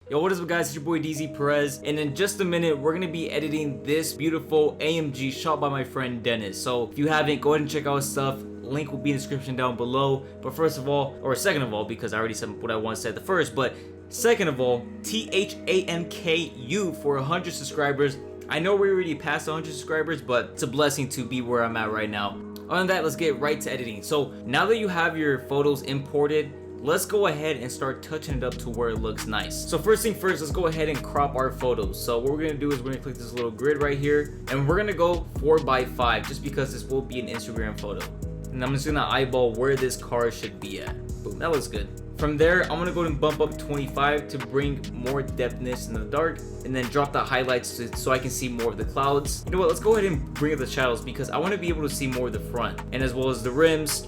Yo, what is up guys, it's your boy DZ Perez, and in just a minute we're going to be editing this beautiful AMG shot by my friend Dennis. So if you haven't, go ahead and check out his stuff. Link will be in the description down below. But first of all, or second of all, because I already said what I want to say at the first, but second of all, THANKU for 100 subscribers. I know we already passed 100 subscribers, but it's a blessing to be where I'm at right now. Other than that, let's get right to editing. So now that you have your photos imported, let's go ahead and start touching it up to where it looks nice. So first thing first, let's go ahead and crop our photos. So what we're gonna do is we're gonna click this little grid right here, and we're gonna go 4x5 just because this will be an Instagram photo. And I'm just gonna eyeball where this car should be at. Boom, that looks good. From there, I'm gonna go ahead and bump up 25 to bring more depthness in the dark, and then drop the highlights so I can see more of the clouds. You know what, let's go ahead and bring up the shadows because I wanna be able to see more of the front, and as well as the rims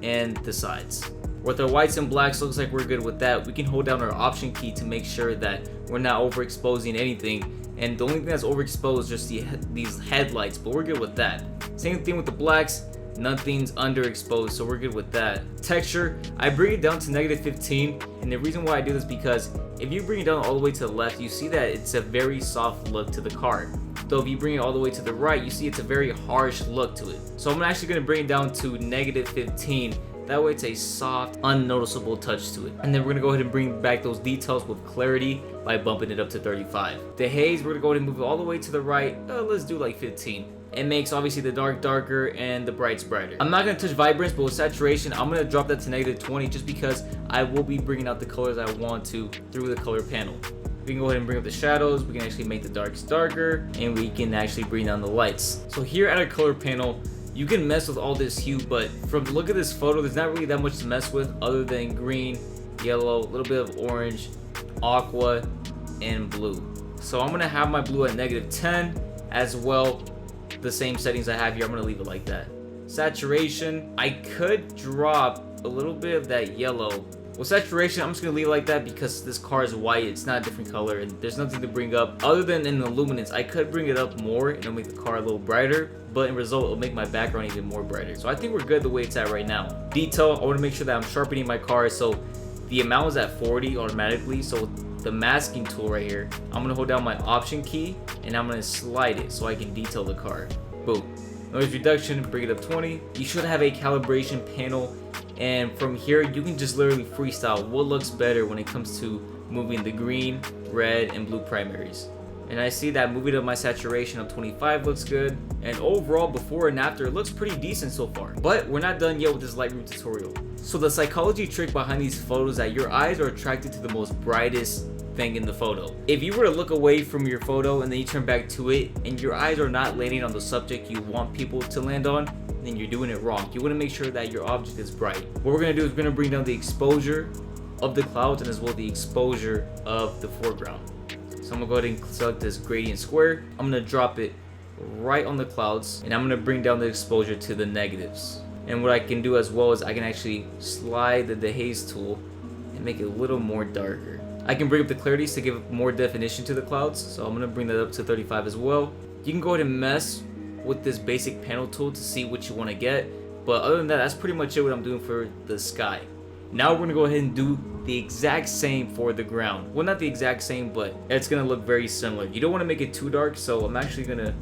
and the sides. With our whites and blacks, looks like we're good with that. We can hold down our option key to make sure that we're not overexposing anything. And the only thing that's overexposed is just these headlights, but we're good with that. Same thing with the blacks, nothing's underexposed, so we're good with that. Texture, I bring it down to -15, and the reason why I do this is because if you bring it down all the way to the left, you see that it's a very soft look to the car. Though if you bring it all the way to the right, you see it's a very harsh look to it. So I'm actually going to bring it down to -15. That way it's a soft, unnoticeable touch to it. And then we're gonna go ahead and bring back those details with clarity by bumping it up to 35. The haze, we're gonna go ahead and move it all the way to the right. Let's do like 15. It makes obviously the dark darker and the brights brighter. I'm not gonna touch vibrance, but with saturation, I'm gonna drop that to -20 just because I will be bringing out the colors I want to through the color panel. We can go ahead and bring up the shadows, we can actually make the darks darker, and we can actually bring down the lights. So here at our color panel, you can mess with all this hue, but from the look of this photo, there's not really that much to mess with other than green, yellow, a little bit of orange, aqua, and blue. So I'm gonna have my blue at -10 as well. The same settings I have here, I'm gonna leave it like that. Saturation, I could drop a little bit of that yellow. With saturation, I'm just gonna leave it like that because this car is white, it's not a different color, and there's nothing to bring up other than in the luminance. I could bring it up more and it'll make the car a little brighter, but in result, it'll make my background even more brighter. So I think we're good the way it's at right now. Detail, I wanna make sure that I'm sharpening my car, so the amount is at 40 automatically. So the masking tool right here, I'm gonna hold down my option key and I'm gonna slide it so I can detail the car. Boom. Noise reduction, bring it up 20. You should have a calibration panel, and from here you can just literally freestyle what looks better when it comes to moving the green, red, and blue primaries. And I see that moving up my saturation of 25 looks good, and overall before and after it looks pretty decent so far. But we're not done yet with this Lightroom tutorial. So the psychology trick behind these photos is that your eyes are attracted to the most brightest thing in the photo. If you were to look away from your photo and then you turn back to it and your eyes are not landing on the subject you want people to land on, then you're doing it wrong. You want to make sure that your object is bright. What we're going to do is we're going to bring down the exposure of the clouds and as well the exposure of the foreground. So I'm gonna go ahead and select this gradient square. I'm gonna drop it right on the clouds, and I'm gonna bring down the exposure to the negatives. And what I can do as well is I can actually slide the haze tool and make it a little more darker. I can bring up the clarities to give more definition to the clouds, so I'm gonna bring that up to 35 as well. You can go ahead and mess with this basic panel tool to see what you want to get, but other than that, that's pretty much it what I'm doing for the sky. Now we're gonna go ahead and do the exact same for the ground. Well, not the exact same, but it's gonna look very similar. You don't want to make it too dark, so I'm actually gonna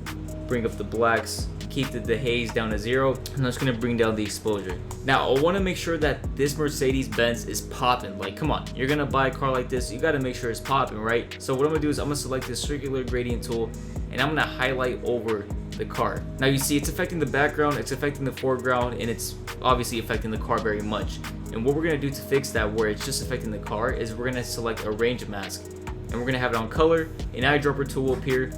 bring up the blacks, keep the haze down to 0, and I'm just gonna bring down the exposure. Now I want to make sure that this Mercedes-Benz is popping. Like, come on, you're gonna buy a car like this, you gotta make sure it's popping, right? So what I'm gonna do is I'm gonna select this circular gradient tool, and I'm gonna highlight over the car. Now you see it's affecting the background, it's affecting the foreground, and it's obviously affecting the car very much. And what we're gonna do to fix that where it's just affecting the car is we're gonna select a range mask, and we're gonna have it on color, an eyedropper tool up here,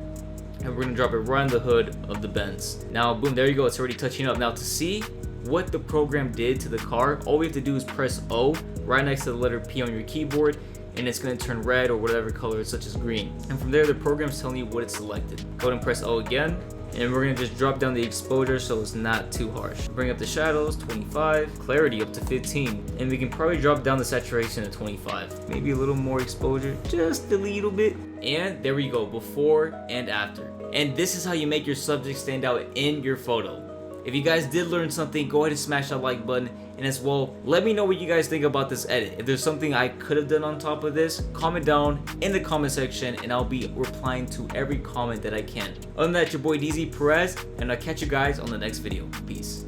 and we're gonna drop it right on the hood of the Benz. Now boom, there you go, it's already touching up. Now to see what the program did to the car, all we have to do is press O right next to the letter P on your keyboard, and it's going to turn red or whatever color such as green. And from there the program's telling you what it's selected. Go ahead and press O again, and we're going to just drop down the exposure so it's not too harsh. Bring up the shadows, 25, clarity up to 15, and we can probably drop down the saturation to 25. Maybe a little more exposure, just a little bit. And there we go, before and after. And this is how you make your subject stand out in your photo. If you guys did learn something, go ahead and smash that like button. And as well, let me know what you guys think about this edit. If there's something I could have done on top of this, comment down in the comment section and I'll be replying to every comment that I can. Other than that, your boy DZ Perez, and I'll catch you guys on the next video. Peace.